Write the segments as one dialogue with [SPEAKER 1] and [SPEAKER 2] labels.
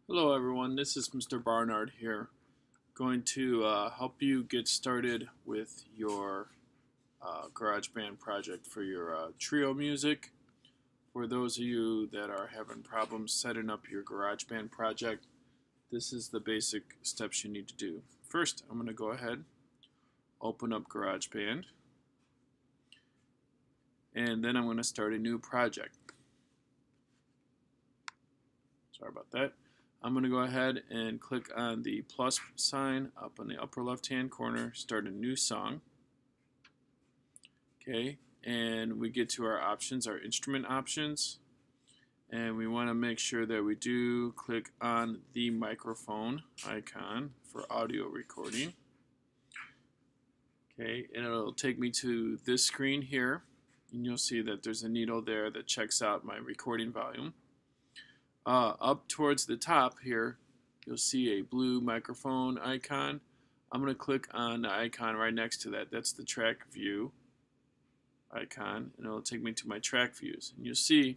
[SPEAKER 1] Hello everyone, this is Mr. Barnard here, going to help you get started with your GarageBand project for your trio music. For those of you that are having problems setting up your GarageBand project, this is the basic steps you need to do. First, I'm going to go ahead, open up GarageBand, and then I'm going to start a new project. Sorry about that. I'm going to go ahead and click on the plus sign up on the upper left hand corner, start a new song. Okay, and we get to our options, our instrument options, and we want to make sure that we do click on the microphone icon for audio recording. Okay, and it'll take me to this screen here, and you'll see that there's a needle there that checks out my recording volume. Up towards the top here, you'll see a blue microphone icon. I'm going to click on the icon right next to that. That's the track view icon, and it'll take me to my track views. And you'll see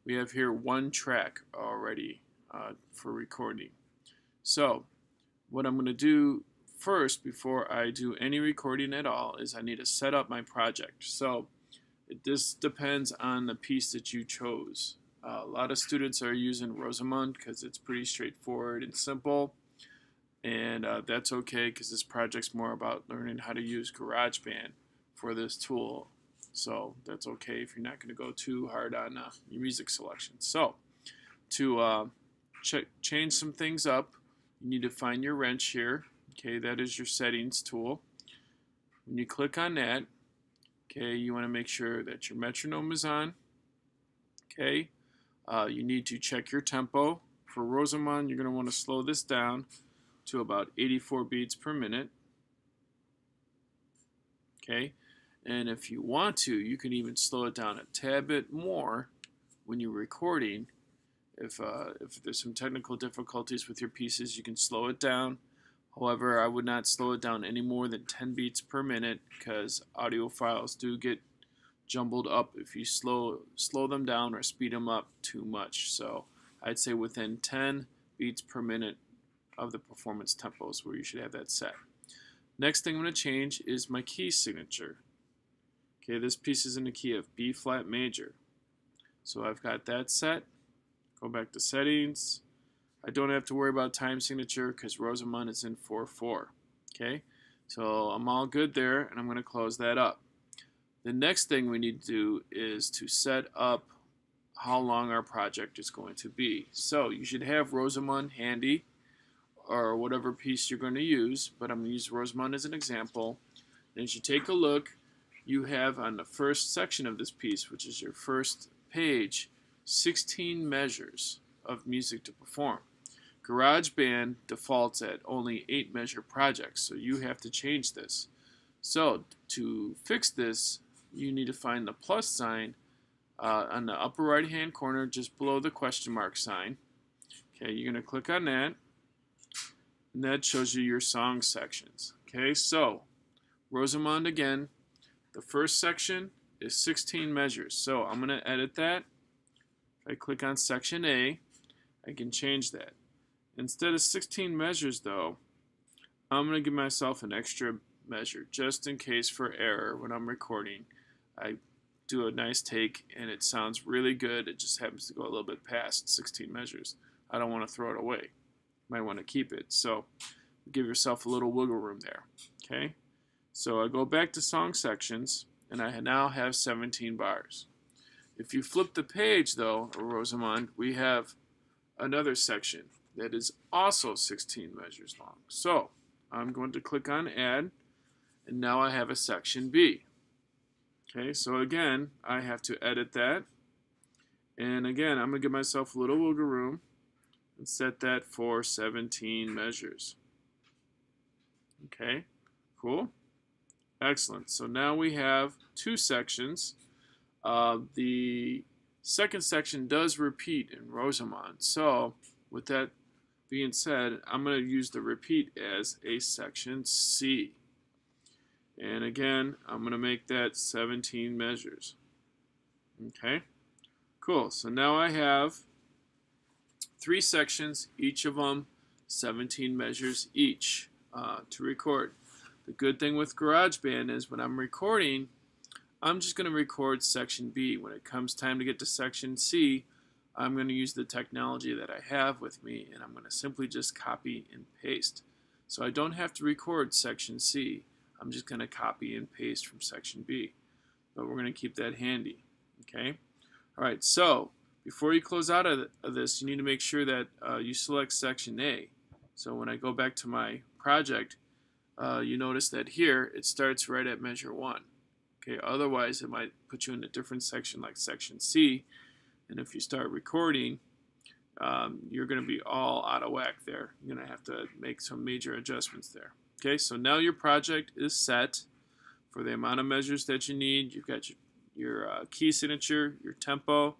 [SPEAKER 1] we have here one track already for recording. So what I'm going to do first before I do any recording at all is I need to set up my project. So this depends on the piece that you chose. A lot of students are using Rosamund because it's pretty straightforward and simple, and that's okay because this project's more about learning how to use GarageBand for this tool, so that's okay if you're not going to go too hard on your music selection. So to change some things up, you need to find your wrench here. Okay, that is your settings tool. When you click on that, okay, you want to make sure that your metronome is on. Okay. You need to check your tempo. For Rosamund, you're going to want to slow this down to about 84 beats per minute. Okay, and if you want to, you can even slow it down a tad bit more when you're recording. If there's some technical difficulties with your pieces, you can slow it down. However, I would not slow it down any more than 10 beats per minute because audio files do get jumbled up if you slow them down or speed them up too much. So I'd say within 10 beats per minute of the performance tempos where you should have that set. Next thing I'm going to change is my key signature. Okay, this piece is in the key of B flat major. So I've got that set. Go back to settings. I don't have to worry about time signature because Rosamund is in 4/4. Okay, so I'm all good there, and I'm going to close that up. The next thing we need to do is to set up how long our project is going to be. So you should have Rosamund handy or whatever piece you're going to use, but I'm going to use Rosamund as an example. And as you take a look, you have on the first section of this piece, which is your first page, 16 measures of music to perform. GarageBand defaults at only 8 measure projects, so you have to change this. So to fix this, you need to find the plus sign on the upper right hand corner just below the question mark sign. Okay, you're going to click on that, and that shows you your song sections. Okay, so Rosamund again, the first section is 16 measures. So I'm going to edit that. If I click on section A, I can change that. Instead of 16 measures though, I'm going to give myself an extra measure just in case for error when I'm recording. I do a nice take and it sounds really good. It just happens to go a little bit past 16 measures. I don't want to throw it away. You might want to keep it. So give yourself a little wiggle room there. Okay, so I go back to song sections and I now have 17 bars. If you flip the page though, Rosamund, we have another section that is also 16 measures long. So I'm going to click on add, and now I have a section B. Okay, so again, I have to edit that. And again, I'm going to give myself a little wiggle room and set that for 17 measures. Okay, cool. Excellent. So now we have two sections. The second section does repeat in Rosamund. So with that being said, I'm going to use the repeat as a section C. And again, I'm going to make that 17 measures. Okay, cool. So now I have 3 sections, each of them 17 measures each to record. The good thing with GarageBand is when I'm recording, I'm just going to record section B. When it comes time to get to section C, I'm going to use the technology that I have with me, and I'm going to simply just copy and paste. So I don't have to record section C. I'm just going to copy and paste from section B. But we're going to keep that handy. Okay? Alright, so before you close out of this, you need to make sure that you select section A. So when I go back to my project, you notice that here it starts right at measure 1. Okay, otherwise it might put you in a different section like section C, and if you start recording, you're going to be all out of whack there. You're going to have to make some major adjustments there. Okay, so now your project is set for the amount of measures that you need. You've got your key signature, your tempo.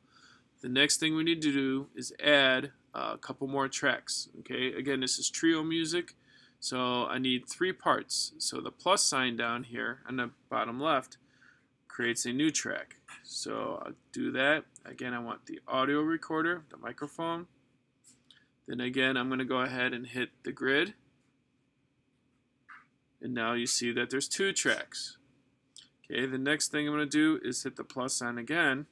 [SPEAKER 1] The next thing we need to do is add a couple more tracks. Okay, again, this is trio music, so I need 3 parts. So the plus sign down here on the bottom left creates a new track. So I'll do that. Again, I want the audio recorder, the microphone. Then again, I'm going to go ahead and hit the grid. And now you see that there's 2 tracks. Okay, the next thing I'm going to do is hit the plus sign again.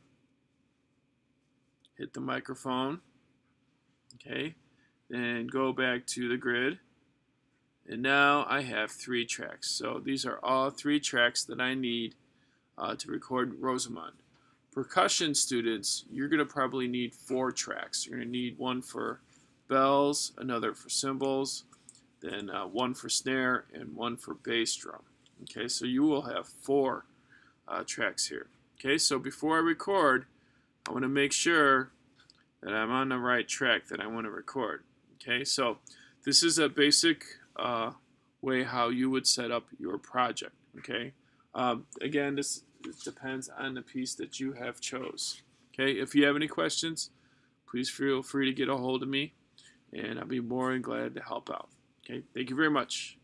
[SPEAKER 1] Hit the microphone. Okay, then go back to the grid. And now I have 3 tracks. So these are all 3 tracks that I need to record Rosamond. Percussion students, you're going to probably need 4 tracks. You're going to need one for bells, another for cymbals, then one for snare, and one for bass drum. Okay, so you will have 4 tracks here. Okay, so before I record, I want to make sure that I'm on the right track that I want to record. Okay, so this is a basic way how you would set up your project. Okay, again, this depends on the piece that you have chose. Okay, if you have any questions, please feel free to get a hold of me, and I'll be more than glad to help out. Okay, thank you very much.